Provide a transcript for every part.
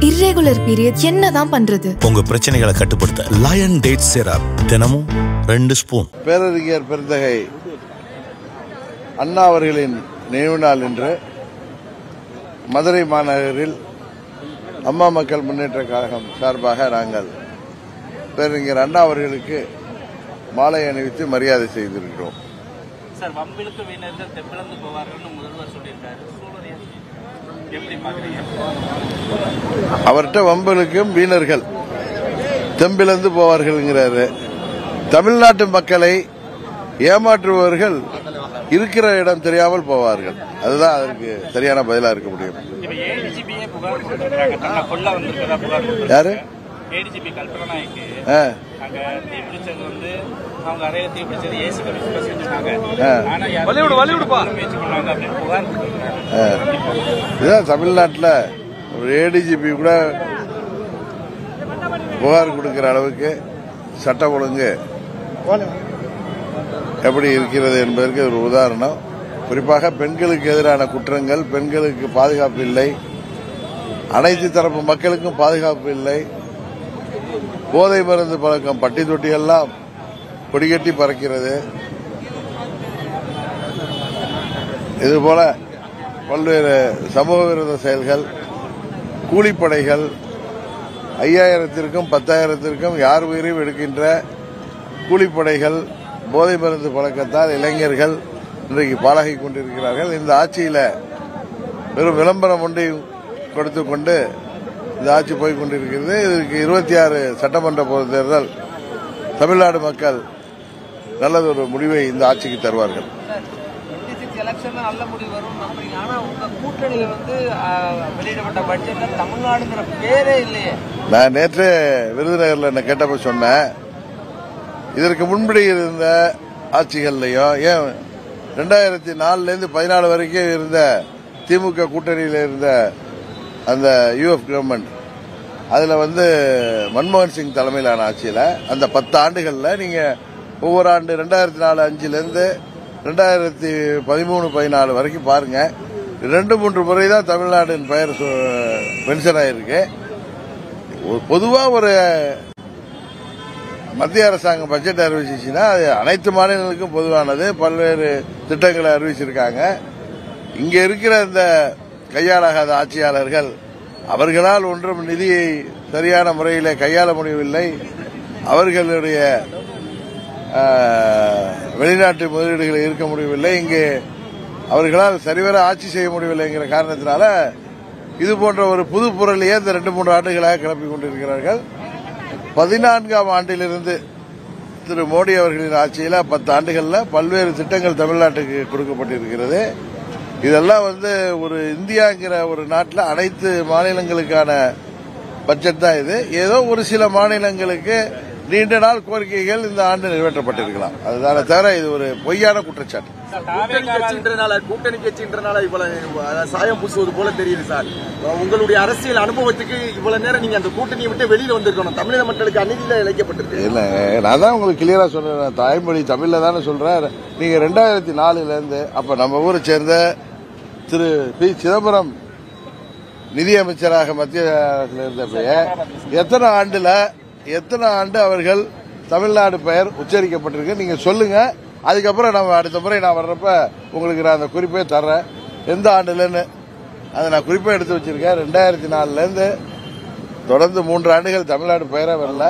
irregular period என்னதான் பண்றது? உங்க பிரச்சனைகளை கட்டுப்படுத்த லயன் டேட் சிரப் தினமும் 2 ஸ்பூன். பேரறிஞர் பெருந்தகை அண்ணா அவர்களின் நினைவு நாள் இன்று மதுரை மாநகரில் அம்மா மக்கள் முன்னேற்ற கழகம் சார்பாக நாங்கள் பேரறிஞர் அண்ணா அவர்களுக்கு மாலை அணிவித்து மரியாதை செய்திருக்கிறோம். சார், வம்பிலுக்கு வீணர்கள் தெம்பிழந்து போவார்கள் முதல்வர் சொல்லியிருக்காரு. அவர்கிட்ட வம்பலுக்கும் வீணர்கள் தெம்பிழந்து போவார்கள்ங்கிறாரு. தமிழ்நாட்டு மக்களை ஏமாற்றுபவர்கள் இருக்கிற இடம் தெரியாமல் போவார்கள். அதுதான் அதற்கு சரியான பதிலா இருக்க முடியும். யாரு? ஏடிஜிபி கல்பனாய்க்கு அங்க தீ பிடிச்சது வந்து அவங்க அறையில தீ பிடிச்சது ஏசி செஞ்சுட்டாங்க. இதுதான் தமிழ்நாட்டில் ஒரு ஏடிஜிபி கூட புகார் கொடுக்கிற அளவுக்கு சட்டம் ஒழுங்கு எப்படி இருக்கிறது என்பதற்கு ஒரு உதாரணம். குறிப்பாக பெண்களுக்கு எதிரான குற்றங்கள், பெண்களுக்கு பாதுகாப்பு இல்லை, அனைத்து தரப்பு மக்களுக்கும் பாதுகாப்பு இல்லை, போதை மருந்து பழக்கம் பட்டி தொட்டி எல்லாம் கொடிகட்டி பறக்கிறது. இதுபோல பல்வேறு சமூக விரோத செயல்கள், கூலிப்படைகள், 5000த்திற்கும் 10,000த்திற்கும் யார் உயிரையும் எடுக்கின்ற கூலிப்படைகள், போதை மருந்து பழக்கத்தால் இளைஞர்கள் இன்றைக்கு பாழாகி கொண்டிருக்கிறார்கள். இந்த ஆட்சியில வெறும் விளம்பரம் ஒன்றை கொடுத்துக் கொண்டு இந்த ஆட்சி போய் கொண்டிருக்கிறது. இதற்கு 26 சட்டமன்ற பொது தேர்தல் தமிழ்நாடு மக்கள் நல்லதொரு முடிவை இந்த ஆட்சிக்கு தருவார்கள். நல்ல முடிவு வரும் நம்புறீங்க. ஆனா உங்க கூட்டணியில வெளியிடப்பட்ட பட்ஜெட்ல தமிழ்நாடுங்கிற பேரே இல்லையே. நான் நேற்று விருதுநகர்ல என்ன கேட்டப்ப சொன்னேன், இதற்கு முன்படி இருந்த ஆட்சிகள்லயும் ஏன் 2004 14 வரைக்கும் இருந்த திமுக கூட்டணியில் இருந்த அந்த யூஎஃப் கவர்மெண்ட், அதுல மன்மோகன் சிங் தலைமையிலான ஆட்சியில அந்த 10 ஆண்டுகள்ல நீங்க ஒவ்வொரு ஆண்டு 2004 5லிருந்து 2013 14 வரைக்கும் பாருங்க, 2-3 முறை தான் தமிழ்நாட்டின் பெயர் மென்ஷன் ஆயிருக்கு. பொதுவா ஒரு மத்திய அரசாங்கம் பட்ஜெட் அறிவிச்சுன்னா அது அனைத்து மாநிலங்களுக்கும் பொதுவானது. பல்வேறு திட்டங்களை அறிவிச்சிருக்காங்க. இங்க இருக்கிற இந்த கையாளாகாத ஆட்சியாளர்கள் அவர்களால் ஒன்றும் நிதியை சரியான முறையில் கையாள முடியவில்லை. அவர்களுடைய வெளிநாட்டு முதலீடுகளை ஈர்க்க முடியவில்லை. இங்கே அவர்களால் சரிவர ஆட்சி செய்ய முடியவில்லைங்கிற காரணத்தினால இது போன்ற ஒரு புது பொருளையே இந்த 2-3 ஆண்டுகளாக கிளப்பிக் கொண்டிருக்கிறார்கள். 14ஆம் ஆண்டிலிருந்து திரு மோடி அவர்களின் ஆட்சியில் 10 ஆண்டுகளில் பல்வேறு திட்டங்கள் தமிழ்நாட்டுக்கு கொடுக்கப்பட்டிருக்கிறது. இதெல்லாம் ஒரு இந்தியாங்கிற ஒரு நாட்டில் அனைத்து மாநிலங்களுக்கான பட்ஜெட் தான் இது. ஏதோ ஒரு சில மாநிலங்களுக்கு நீண்ட நாள் கோரிக்கைகள் இந்த ஆண்டு நிறைவேற்றப்பட்டிருக்கலாம். அதுதானே தவிர இது ஒரு பொய்யான குற்றச்சாட்டு. கூட்டணி கட்சின்றனால இவ்வளவு சாயம் பூசுவது போல தெரியுது சார். உங்களுடைய அரசியல் அனுபவத்துக்கு இவ்வளவு நேரம் நீங்க அந்த கூட்டணியை விட்டு வெளியில வந்திருக்கணும். தமிழக மக்களுக்கு அநீதியில இழைக்கப்பட்டிருக்கு. இல்ல, நான் தான் உங்களுக்கு கிளியரா சொல்றேன். தாய்மொழி தமிழ்ல தானே சொல்றேன். நீங்க 2004ல இருந்து அப்ப நம்ம ஊரை சேர்ந்த திரு பி. சிதம்பரம் நிதியமைச்சராக மத்திய அரசில் இருந்தப்ப எத்தனை ஆண்டு அவர்கள் தமிழ்நாடு பெயர் உச்சரிக்கப்பட்டிருக்கு நீங்க சொல்லுங்க. அதுக்கப்புறம் நம்ம அடுத்த முறை நான் வர்றப்ப உங்களுக்கு நான் அந்த குறிப்பே தர்றேன், எந்த ஆண்டுலன்னு. அதை நான் குறிப்பை எடுத்து வச்சிருக்கேன். 2004ல இருந்து தொடர்ந்து 3 ஆண்டுகள் தமிழ்நாடு பெயரே வரல.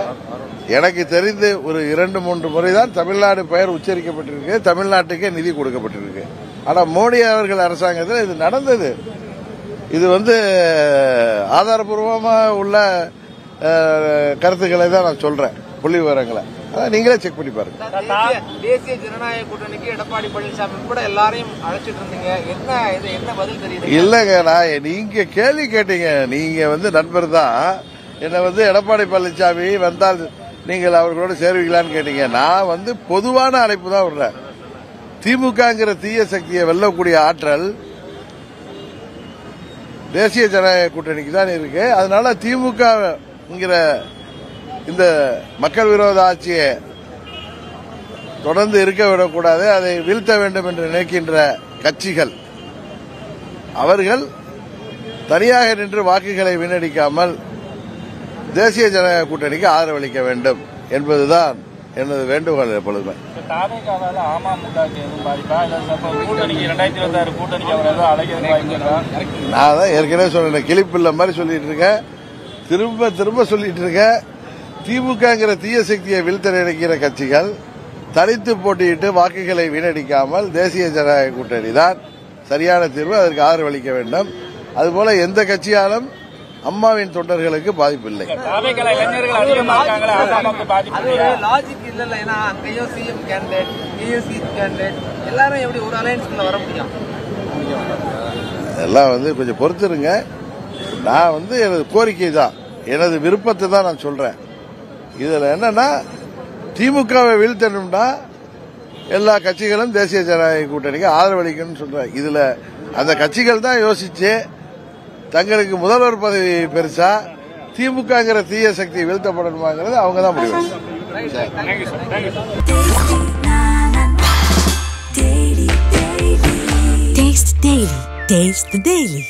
எனக்கு தெரிந்து ஒரு 2-3 முறை தான் தமிழ்நாடு பெயர் உச்சரிக்கப்பட்டிருக்கு, தமிழ்நாட்டுக்கே நிதி கொடுக்கப்பட்டிருக்கு. ஆனா மோடி அவர்கள் அரசாங்கத்தில் இது நடந்தது. இது ஆதாரபூர்வமா உள்ள கருத்துக்களை தான் நான் சொல்றேன், புள்ளி விவரங்களை. நீங்களே செக் பண்ணி பாருங்க. தேசிய ஜனநாயக கூட்டணிக்கு எடப்பாடி பழனிசாமி கூட எல்லாரையும் அழைச்சிட்டு இருந்தீங்க. என்ன பதில் தெரியுது? இல்லங்க, நீங்க கேள்வி கேட்டீங்க. நீங்க நண்பர் தான். என்ன எடப்பாடி பழனிசாமி வந்தால் நீங்கள் அவர்களோடு சேருவீங்களான்னு கேட்டீங்க. நான் பொதுவான அழைப்பு தான் விடுறேன். திமுகங்கிற தீய சக்தியை வெல்லக்கூடிய ஆற்றல் தேசிய ஜனநாயக கூட்டணிக்கு தான் இருக்கு. அதனால திமுகங்கிற இந்த மக்கள் விரோத ஆட்சியை தொடர்ந்து இருக்க விடக்கூடாது, அதை வீழ்த்த வேண்டும் என்று நினைக்கின்ற கட்சிகள் அவர்கள் தனியாக நின்று வாக்குகளை வீணடிக்காமல் தேசிய ஜனநாயக கூட்டணிக்கு ஆதரவளிக்க வேண்டும் என்பதுதான் எனது வேண்டுகோள். எப்பொழுதுமே நான் தான் ஏற்கனவே சொன்னேன், கிளிப்பில்ல மாதிரி சொல்லிட்டு இருக்கேன், திரும்ப திரும்ப சொல்லிட்டு இருக்கேன். திமுகங்கிற தீய சக்தியை வீழ்த்த நினைக்கிற கட்சிகள் தனித்து போட்டியிட்டு வாக்குகளை வீணடிக்காமல் தேசிய ஜனநாயக கூட்டணி தான் சரியான தீர்வு, அதற்கு ஆதரவளிக்க வேண்டும். அதுபோல எந்த கட்சியாலும் அம்மாவின் தொண்டர்களுக்கு பாதிப்பில்லை. எல்லாம் கொஞ்சம் பொறுத்துருங்க. நான் எனது கோரிக்கை தான், எனது விருப்பத்தை தான் நான் சொல்றேன். இதுல என்னன்னா, திமுகவை வீழ்த்தணும்னா எல்லா கட்சிகளும் தேசிய ஜனநாயக கூட்டணிக்கு ஆதரவளிக்கணும்னு சொல்றேன். இதுல அந்த கட்சிகள் தான் யோசிச்சு தங்களுக்கு முதல்வர் பதவி பெருசா திமுகங்கிற தீய சக்தி வீழ்த்தப்படணுமாங்கிறது அவங்க தான் முடிவு. Taste the Daily.